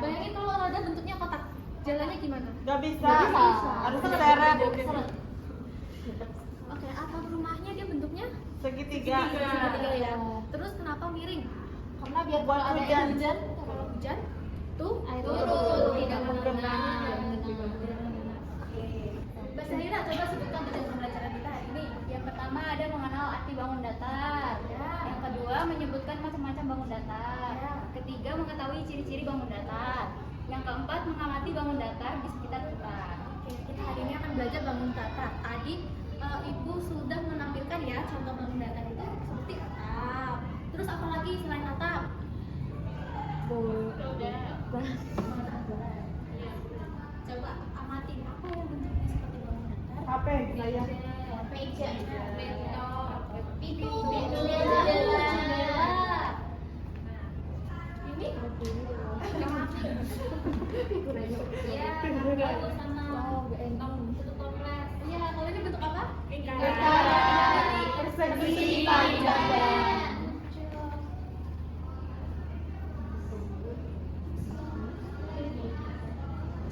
Bayangin kalau roda bentuknya kotak, jalannya gimana? Gak bisa. Harus seret. Oke, atap rumahnya dia bentuknya Segitiga. segitiga ya. Terus kenapa miring? Karena biar Buat kalau ada hujan. hujan Kalau hujan tuh air turun, tidak menggenang. Mbak Sahira, coba sebutkan tujuan pembelajaran kita hari ini. Yang pertama ada mengenal arti bangun datar. Ya. Yang kedua menyebutkan macam-macam bangun datar. Ya. Ketiga mengetahui ciri-ciri bangun datar. Yang keempat mengamati bangun datar di sekitar kita. Oke, kita hari ini akan belajar bangun datar. Tadi Ibu sudah menampilkan ya contoh bangun datar itu seperti atap. Terus apa lagi selain atap? Coba amatin apa yang bentuknya seperti bangun datar? HP layar. Meja, Pintu, jendela. Ini? Ya, lalu sama tutup toples. Iya, kalau ini bentuk apa? Lingkaran. Persegi panjang.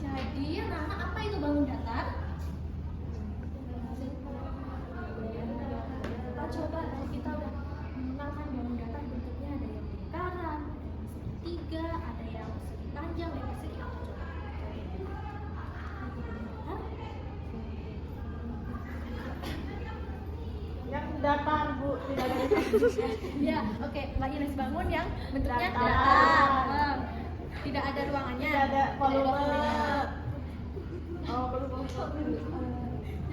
Jadi, Rama, apa itu bangun datar? Coba kita udah mengenalkan bangun datar bentuknya ada yang lingkaran, ada yang segitiga, ada yang segi panjang, ada yang segi apa coba? Yang datar, Bu, tidak ada. Ya, oke. Mbak Ines bangun yang bentuknya Datar. datar. Tidak ada ruangannya. Tidak ada volume. Oh,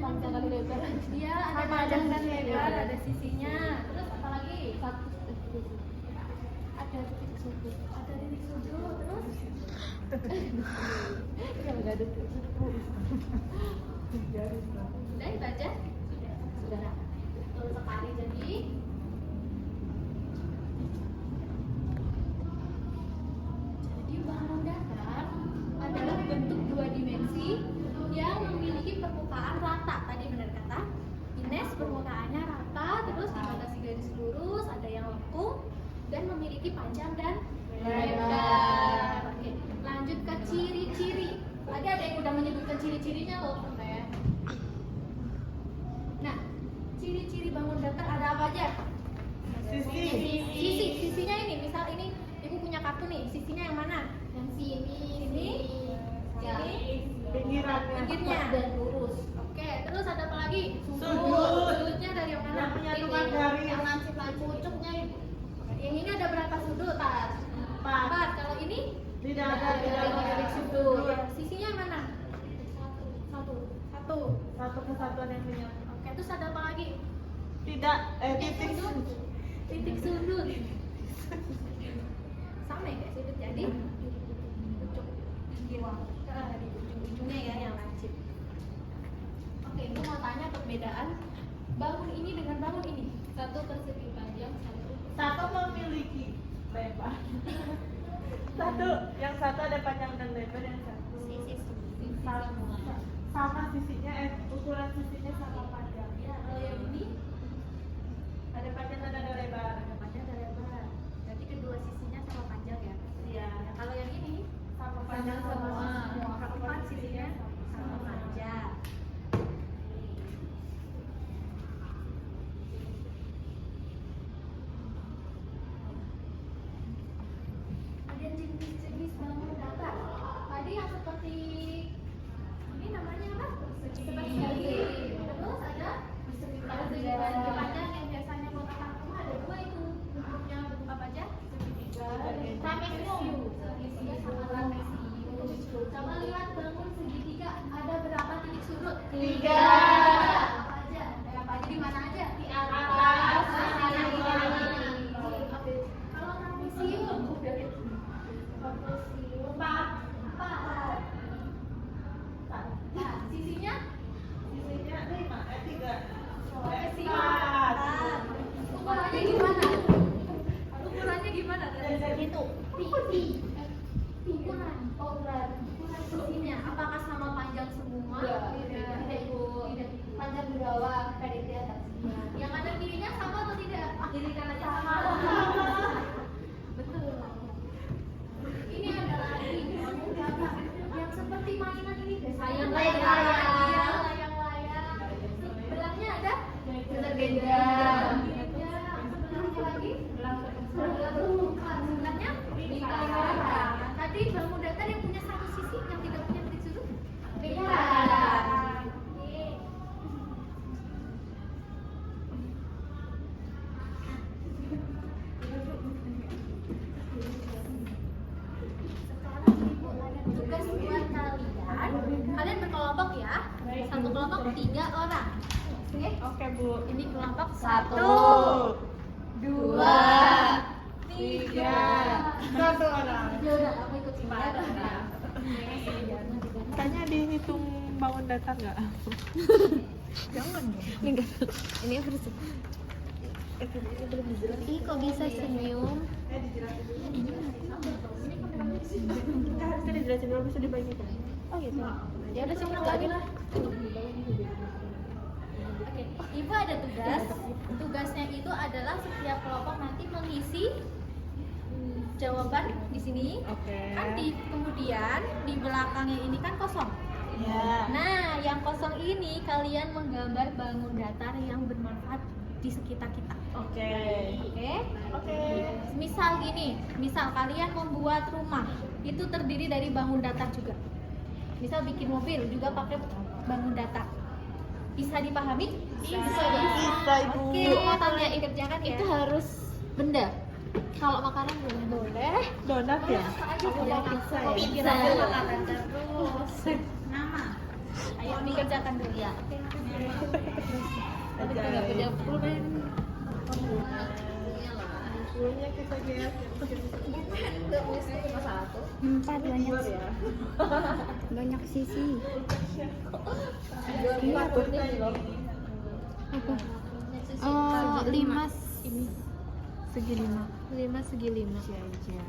panjang kali lebar. Iya, ada panjang dan lebar, ada sisinya. Terus apa lagi? Ada titik sudut. Ada titik sudut. Terus? Enggak ada Sudah dibaca? Sudah. Betul sekali. Jadi bangun datar adalah bentuk dua dimensi yang memiliki permukaan rata. Tadi benar kata Ines, permukaannya rata, terus dibatasi garis lurus, ada yang lengkung dan memiliki panjang dan lebar. Oke, lanjut ke ciri-ciri. Tadi ada yang udah menyebutkan ciri-cirinya loh, ya. Nah, ciri-ciri bangun datar ada apa aja? Sisinya ini, misal ini ibu punya kartu nih, sisinya yang mana? yang sini, Ini, ya. Pinggirannya. pinggirnya. Dan lurus. Oke, terus ada apa lagi? Sudut. Sudutnya dari yang mana? Yang menyatukan Ini. garis. Yang lancip-lancip pucuknya ibu. Yang ini ada berapa sudut? Empat. Kalau ini? Tidak ada Titik sudut. Ya, sisinya yang mana? Satu. Satu. Satu kesatuan yang menyatu. Oke, terus ada apa lagi? Tidak, titik. Titik sudut. Sama ya kayak sudut jadi pucuk pinggir. Di ujung-ujungnya ya yang lancip. Oke, ibu mau tanya perbedaan bangun ini dengan bangun ini. Satu persegi panjang, Satu memiliki lebar. Yang satu ada panjang dan lebar, yang satu sama sisinya, ukuran sisinya sama panjang. Ya, kalau yang ini Ada panjang dan ada lebar. ada panjang dan lebar. Berarti kedua sisinya sama panjang ya. Iya. Nah, kalau yang ini Sama panjang semua. keempat sisinya sama panjang. Ada jenis-jenis bangun datar. Tadi yang seperti ini namanya apa? Seperti ini. Terus ada persegi panjang yang biasanya kotakan rumah ada dua itu. Bentuknya bentuk apa aja? Segitiga. Trapesium. Segitiga sama trapesium. Coba lihat bangun segitiga ada berapa titik sudut? 3. Apa aja? Apa aja di mana aja? Di atas, Kanan, di kiri. kiri. Oke. Kalau trapesium, Empat. nah sisinya Sisinya 3. trapesium. Empat. Ukurannya gimana? Ukurannya gimana? Itu. Ukuran. Ukuran sisinya. Apakah sama panjang semua? Tidak, ibu. Panjang di bawah, pendek di atas. Yang ada kirinya sama atau tidak? Kiri kanannya sama. Betul. tugas buat kalian berkelompok ya. Satu kelompok 3 orang. Oke? Oke, Bu. Ini kelompok 1, 2, 3. Satu orang. Ya udah, aku ikut sini ya. Tanya dihitung bangun datar nggak? Jangan dong. Ini harus. Ih, kok bisa senyum? Kita dijelasin dulu, bisa dibagikan. Oh gitu. Ya udah sini enggak lah. Oke, Ibu ada tugas. Tugasnya itu adalah setiap kelompok nanti mengisi jawaban di sini. Oke. Kan kemudian di belakangnya ini kan kosong. Ya. Nah, yang kosong ini kalian menggambar bangun datar yang bermanfaat di sekitar kita. Oke. Oke? Oke. Misal gini, misal kalian membuat rumah, itu terdiri dari bangun datar juga. Misal bikin mobil juga pakai bangun datar. Bisa dipahami? Bisa. Bisa, Ibu. Oke, mau tanya kerjakan ya. Itu harus benda. Kalau makanan boleh. Boleh. Donat ya? Aku mau pizza ya? Pizza. Terus nama. Ayo dikerjakan dulu ya. Tapi kita nggak punya pulpen. Pulpennya kita lihat. 4 banyak. Banyak sisi. Apa? 5 segi 5. 5 segi 5.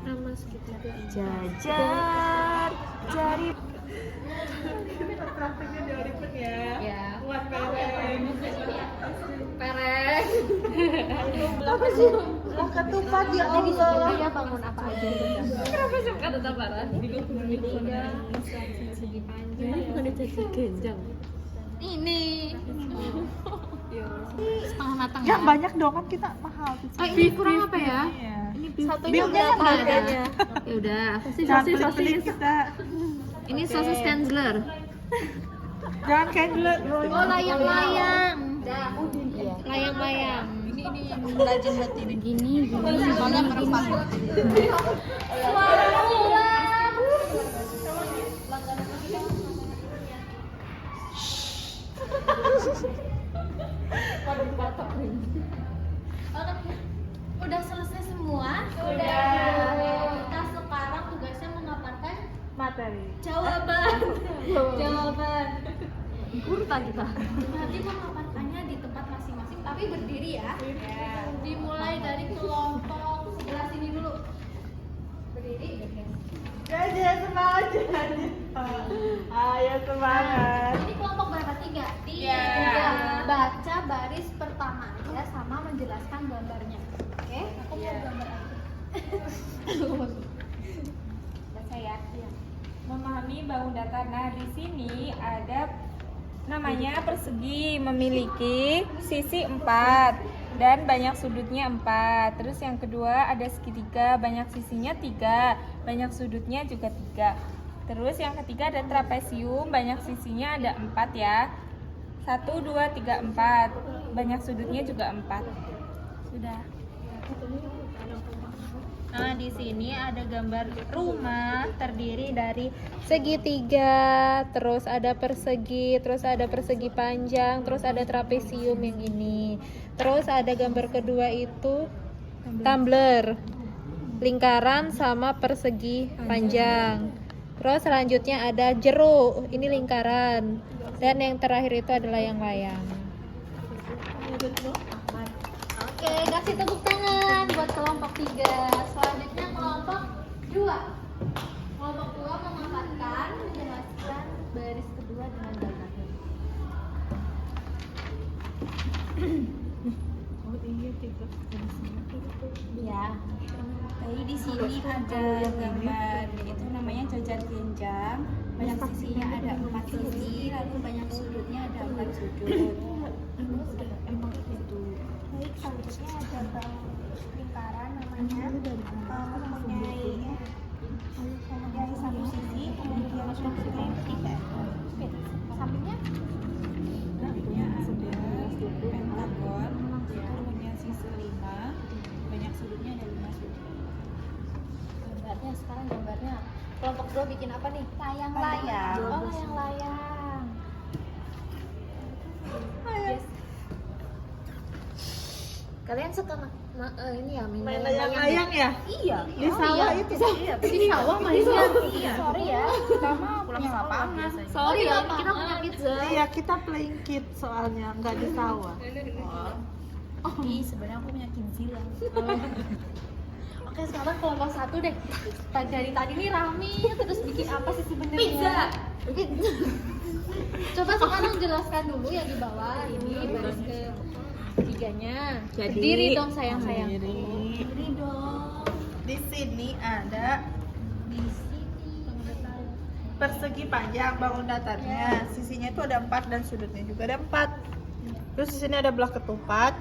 Nama segitiga. Jajar jari. Prakteknya dioripin ya. Ya. Buat pereng. Pereng. Apa sih? Lah ketupat ya Allah. Ya bangun apa aja gitu. Kenapa suka tataparan? Segi panjang. Ini bukan caci genjang. Ini. Setengah matang Yang banyak dong kan kita mahal. Oh, ini kurang apa ya? Iya. Ini Beefnya yang berapa banyak. ada? Ya udah. Jangan pelit-pelit kita. Ini sosis Kenzler. Jangan candle. Oh, layang-layang. Iya. Layang-layang. Ini rajin banget ini. Gini. Soalnya merempah. Suara keluar. Oke. Udah selesai semua? Udah. Kita sekarang tugasnya mengaparkan Materi. jawaban. Jawaban. Kurta kita. Nanti memaparkannya di tempat masing-masing, tapi berdiri ya. Dimulai dari kelompok sebelah sini dulu. Berdiri. Jajan semangat jajan. Ayo semangat. Ini kelompok berapa? 3. Tiga. Baca baris pertama ya, sama menjelaskan gambarnya. Oke? Aku mau gambar aja. Baca ya. Iya. Memahami bangun datar. Nah, di sini ada namanya persegi, memiliki sisi 4 dan banyak sudutnya 4. Terus yang kedua ada segitiga, banyak sisinya 3, banyak sudutnya juga 3. Terus yang ketiga ada trapesium, banyak sisinya ada 4 ya. 1, 2, 3, 4. Banyak sudutnya juga 4. Sudah. Nah, di sini ada gambar rumah terdiri dari segitiga, terus ada persegi, terus ada persegi panjang, terus ada trapesium yang ini. Terus ada gambar kedua itu tumbler, lingkaran sama persegi panjang. Terus selanjutnya ada jeruk, ini lingkaran. Dan yang terakhir itu adalah layang-layang. Oke, kasih tepuk tangan buat kelompok 3. Selanjutnya kelompok 2. Kelompok 2 memaparkan, menjelaskan baris kedua dengan gambar. Ya. Jadi di sini ada gambar itu namanya jajar genjang. Banyak sisinya ada 4 sisi, lalu banyak sudutnya ada 4 sudut. Baik, selanjutnya ada lingkaran namanya mempunyai satu sisi, kemudian sudutnya 3. Sampingnya ada pentagon, kemudian sisi 5, banyak sudutnya ada 5 sudut. Gambarnya sekarang gambarnya kelompok 2 bikin apa nih? Layang-layang. Oh, layang-layang. Yes. Kalian suka ini ya Main layang-layang ya? Iya. Di sawah itu. Iya, di sawah mainnya. Iya. Sorry ya, kita mah pulang lapangan. Sorry ya, kita punya pizza. Iya, kita playing kid soalnya, nggak di sawah. Sebenarnya aku punya kinzila. Oke, sekarang kelompok 1 deh. Dari tadi nih Rami terus bikin apa sih sebenarnya? Pizza. Coba sekarang jelaskan dulu yang di bawah ini baris ke tiganya. Jadi, Berdiri dong sayang-sayang. Berdiri dong. Di sini ada persegi panjang bangun datarnya. Sisinya itu ada 4 dan sudutnya juga ada 4. Terus di sini ada belah ketupat.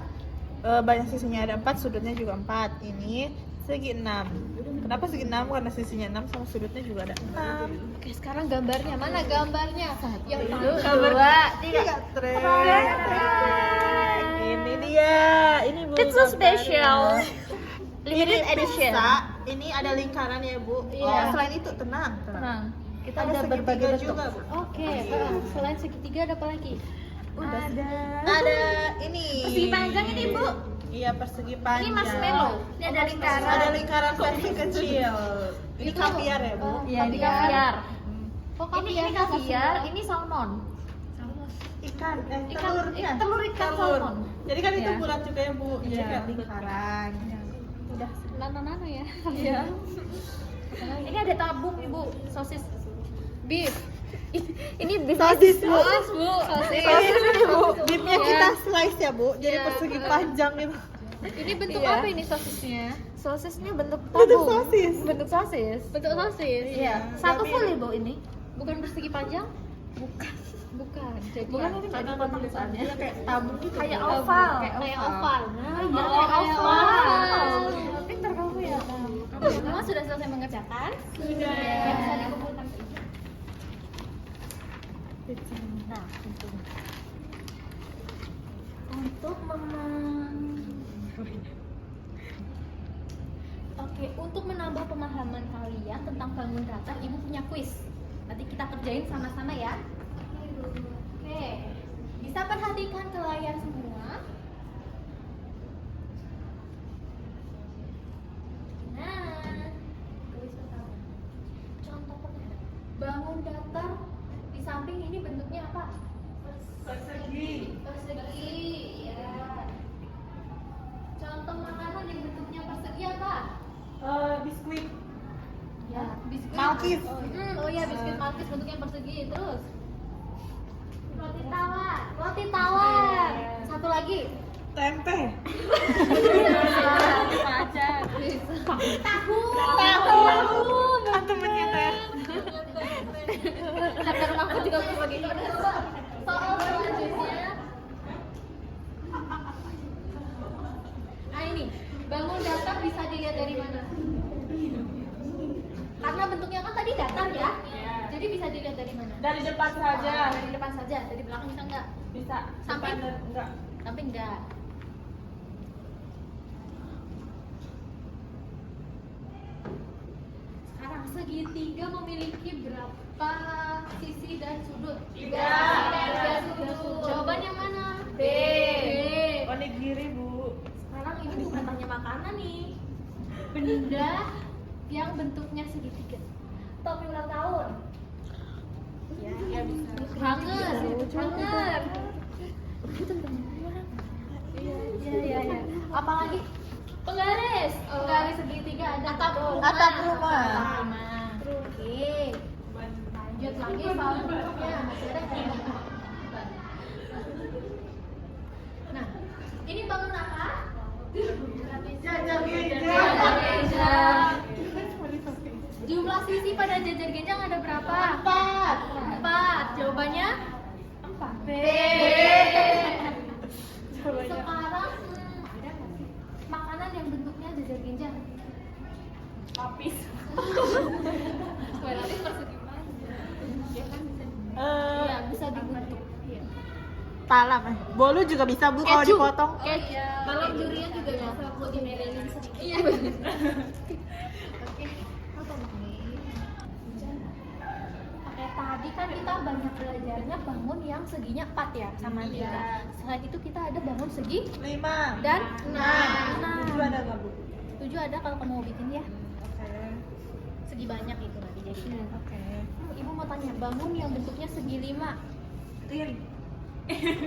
Banyak sisinya ada 4, sudutnya juga 4. Ini segi 6. Kenapa segi 6? Karena sisinya 6 sama sudutnya juga ada 6. Oke, sekarang gambarnya. Mana gambarnya? Yang Gambar 3 trek. Ini dia. Ini Bu. It's so gambarnya. special. Ini Limited edition. pizza. Ini ada lingkaran ya Bu. Iya. Selain itu tenang. Tenang. Kita ada segitiga juga Bu. Oke, selain segitiga ada apa lagi? Ada ini. Persegi panjang ini, Bu. Iya, persegi panjang. Ini marshmallow. Ini ada lingkaran. Ada lingkaran versi kecil. Ini Itu, kaviar ya Bu. Iya, ini kaviar. Oh, Ini kaviar, ini salmon. Ikan, Ikan, telurnya. telur ikan salmon. Jadi kan itu Iya. bulat juga ya Bu. Jadi Iya. kayak lingkaran. udah nano-nano ya. Iya. Ini ada tabung, Ibu, sosis Beef. Ini beef Sosis, Bu. sosis, Bu. Sosis. Ini Bu, beefnya Iya. kita slice ya Bu. Jadi Iya. persegi panjang itu. Ini bentuk Iya. apa ini sosisnya? Sosisnya bentuk Bentuk tabung. sosis. Bentuk sosis. Bentuk sosis. Iya. Satu full, Ibu, ini. Bukan persegi panjang? Bukan. Jadi Bukan, ini karena ada kotak tulisannya. Dia kayak tabung gitu. Kayak Bu. oval. kayak oval. Nah, Iya, kayak oval. Pintar kamu ya. Kamu semua sudah selesai mengerjakan? Sudah. Ya, bisa dikumpulkan. Nah, untuk Oke, untuk menambah pemahaman kalian tentang bangun datar, Ibu punya kuis. Nanti kita kerjain sama-sama ya. Oke, bisa perhatikan ke layar semua. Nah, kuis pertama. Contoh pertama. Bangun datar di samping ini bentuknya apa? Persegi. Persegi, ya. Contoh makanan yang bentuknya persegi apa? Biskuit. Ya, biskuit. Malkis. Oh ya, biskuit malkis bentuknya persegi. Terus roti tawar. Roti tawar. Satu lagi. Tempe. Tahu. Kan temen kita ya. Harga rumahku juga begitu. Soal selanjutnya. Ah, ini bangun datar bisa dilihat dari mana? Karena bentuknya kan tadi datar ya. Jadi bisa dilihat dari mana? Dari depan saja. Dari depan saja, dari belakang bisa enggak? Bisa. Samping? Depan dan enggak. Samping enggak. Sekarang segitiga memiliki berapa sisi dan sudut? Tiga sudut. Jawaban yang mana? B. Onigiri Bu. Sekarang ini bukan tanya makanan nih. Benda yang bentuknya segitiga. Topi ulang tahun. Ya bisa. Hanger. Iya. Apalagi penggaris. Penggaris segitiga ada Atap rumah. Oke. Lanjut lagi soal bentuknya. Masih ada nggak? Nah, ini bangun apa? Jajar Genjang. Jumlah sisi pada jajar genjang ada berapa? 4. Jawabannya? 4. B. Sekarang ada nggak sih makanan yang bentuknya jajar genjang? Lapis. Lapis persegi panjang. Ya kan bisa. Iya, bisa dibentuk. Iya. Talam Bolu juga bisa Bu kalau dipotong. Kalau durian juga bisa buat dimelelin sedikit. Iya. Oke. Apa nih? kan kita banyak belajarnya bangun yang seginya 4 ya sama 3. Selain itu kita ada bangun segi 5 dan 7 ada nggak Bu? 7 ada kalau kamu mau bikin ya. Oke. Segi banyak itu nanti jadinya. Oke. Ibu mau tanya, bangun yang bentuknya segi 5. Rin.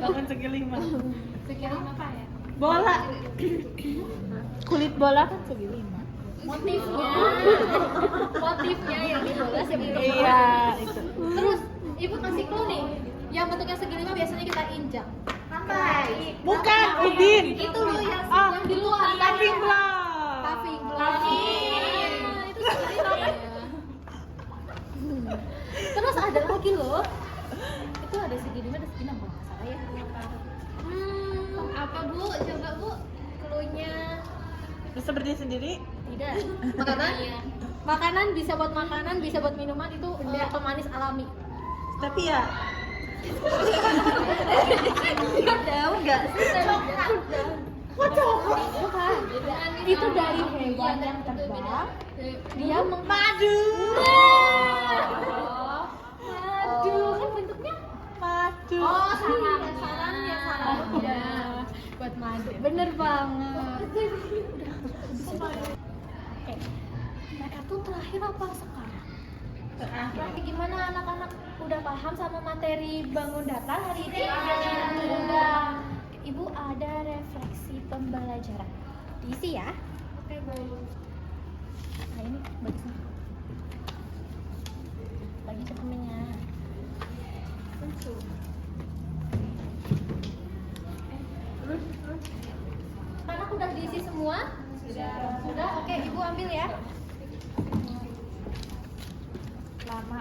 Bangun segi 5. Segi 5 apa ya? Bola. Kulit bola kan segi 5. Motifnya yang di bola segi 5. Iya, itu. Terus ibu kasih clue nih, yang bentuknya segi 5 biasanya kita injak. Bukan, Udin. Itu loh yang Ah, yang di luar. Paving block. Paving block. Itu segi 5 kan? Terus ada lagi loh. Itu ada segi 5 dan segi 6 kalau nggak salah ya. Apa Bu? Coba Bu. Cluenya. Bisa berdiri sendiri? Tidak. Makanan? Makanan bisa buat makanan, bisa buat minuman, itu pemanis alami. Tapi ya Daun enggak? Bukan. Itu dari hewan yang terbang. Dia madu. Madu kan bentuknya madu. oh sarangnya ya buat madu. Bener banget. Oke. Mereka tuh terakhir apa sekarang? Terakhir. Gimana anak-anak udah paham sama materi bangun datar hari ini? Udah. Ibu ada refleksi pembelajaran. Diisi ya. Oke, Bu. Nah, ini bagus. Lagi ke temennya. Anak udah diisi semua? Sudah. Oke, Ibu ambil ya. Lama.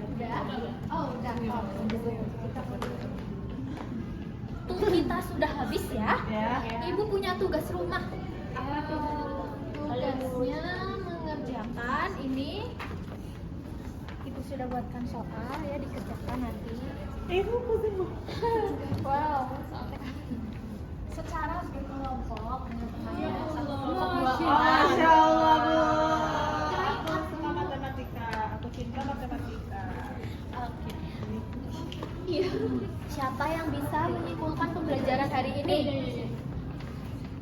Udah. Oh, udah. Tuh kita sudah habis ya. Ya. Ibu punya tugas rumah. Tugasnya mengerjakan ini. Ibu sudah buatkan soal ya, dikerjakan nanti. Ibu pusing Bu. Wow. Secara berkelompok dengan temannya. Satu kelompok dua Masya orang. Allah Bu. Aku suka matematika. Aku cinta matematika. Oke. Iya. Siapa yang bisa menyimpulkan pembelajaran hari ini?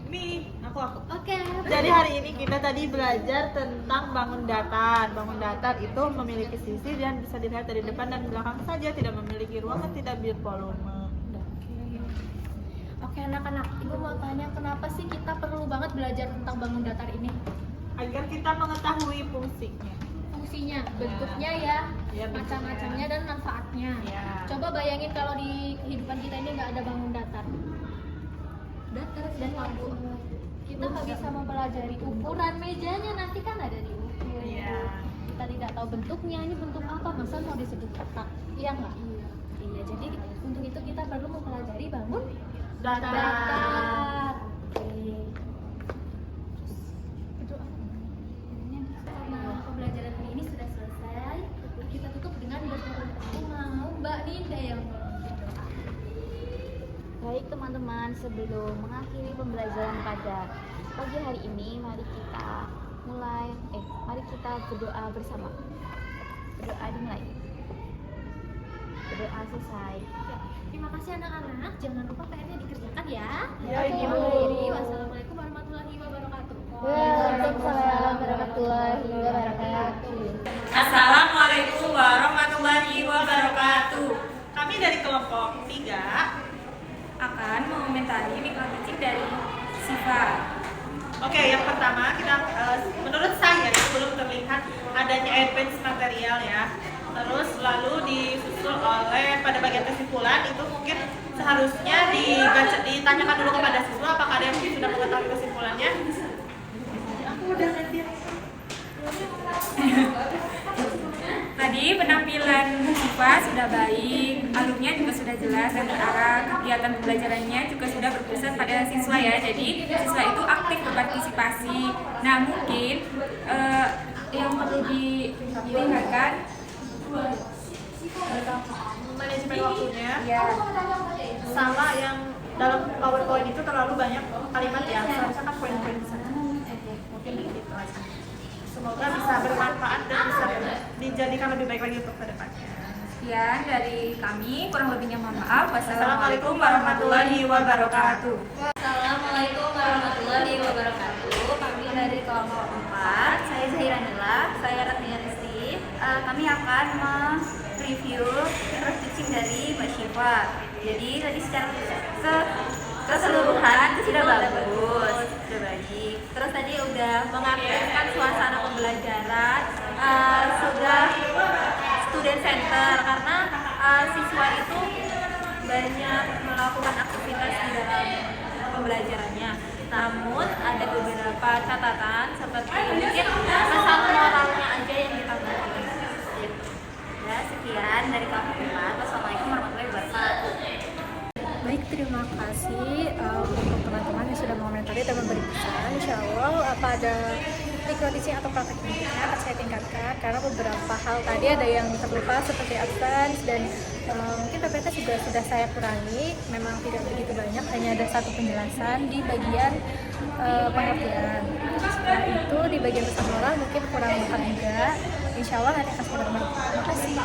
Nih, aku. Oke. Jadi hari ini kita tadi belajar tentang bangun datar. Bangun datar itu memiliki sisi dan bisa dilihat dari depan dan belakang saja, tidak memiliki ruang dan tidak bervolume. Oke anak-anak, Ibu mau tanya kenapa sih kita perlu banget belajar tentang bangun datar ini? Agar kita mengetahui fungsinya. Fungsinya, bentuknya ya, Ya, bentuknya. macam-macamnya dan manfaatnya. Ya. Coba bayangin kalau di kehidupan kita ini nggak ada bangun datar. Datar dan lampu. Kita nggak bisa mempelajari ukuran mejanya, nanti kan ada diukur. Iya. Kita tidak tahu bentuknya, ini bentuk apa, masa mau disebut kotak? Iya nggak? Iya, jadi untuk itu kita perlu mempelajari bangun datar. Oke. Berdoa. Karena pembelajaran hari ini sudah selesai, kita tutup dengan berdoa. Aku mau Mbak Ninda yang berdoa. Baik teman-teman, sebelum mengakhiri pembelajaran pada pagi hari ini, mari kita berdoa bersama. Berdoa dimulai. Berdoa selesai. Ya, terima kasih anak-anak. Jangan lupa PR-nya dikerjakan ya. Ya, Aku Ibu. mengakhiri. Wassalamualaikum warahmatullahi wabarakatuh. Waalaikumsalam warahmatullahi wabarakatuh. Assalamualaikum warahmatullahi wabarakatuh. Kami dari kelompok 3 Akan mengomentari mikro titik dari Siva. Oke, yang pertama kita menurut saya itu belum terlihat adanya advance material ya. Terus lalu disusul oleh pada bagian kesimpulan itu mungkin seharusnya ditanyakan dulu kepada siswa apakah ada yang sudah mengetahui kesimpulannya. Aku udah nanti. Tadi penampilan Siva sudah baik, alurnya juga sudah jelas dan terarah, kegiatan pembelajarannya juga sudah berpusat pada siswa ya. Jadi siswa itu aktif berpartisipasi. Nah mungkin yang perlu ditingkatkan Manajemen waktunya ya. sama yang dalam PowerPoint itu terlalu banyak kalimat ya. Seharusnya kan poin-poin saja. Mungkin gitu aja. yang lebih baik lagi untuk kedepannya. Sekian dari kami, kurang lebihnya mohon maaf. Assalamualaikum warahmatullahi wabarakatuh. Assalamualaikum warahmatullahi wabarakatuh. Kami dari kelompok 4. Saya Zahira Nila, saya Ratnia Risti. Kami akan mereview introducing dari Mbak Syifa. Jadi tadi secara keseluruhan itu sudah bagus, sudah baik. Terus tadi udah mengaktifkan suasana pembelajaran, sudah student center karena siswa itu banyak melakukan aktivitas di dalam pembelajarannya. Namun ada beberapa catatan seperti mungkin pesan moralnya aja yang ditambahin. Gitu. Ya, sekian dari kami. Wassalamualaikum warahmatullahi wabarakatuh. Baik, terima kasih untuk teman-teman yang sudah mengomentari dan memberi pesan. Insya Allah pada teaching atau praktek pendidikan akan saya tingkatkan karena beberapa hal tadi ada yang terlupa seperti absence dan mungkin PPT juga sudah saya kurangi, memang tidak begitu banyak, hanya ada satu penjelasan di bagian pengertian. Setelah itu di bagian pesan moral mungkin kurang lengkap juga. Insya Allah nanti akan saya berbagi. Terima kasih.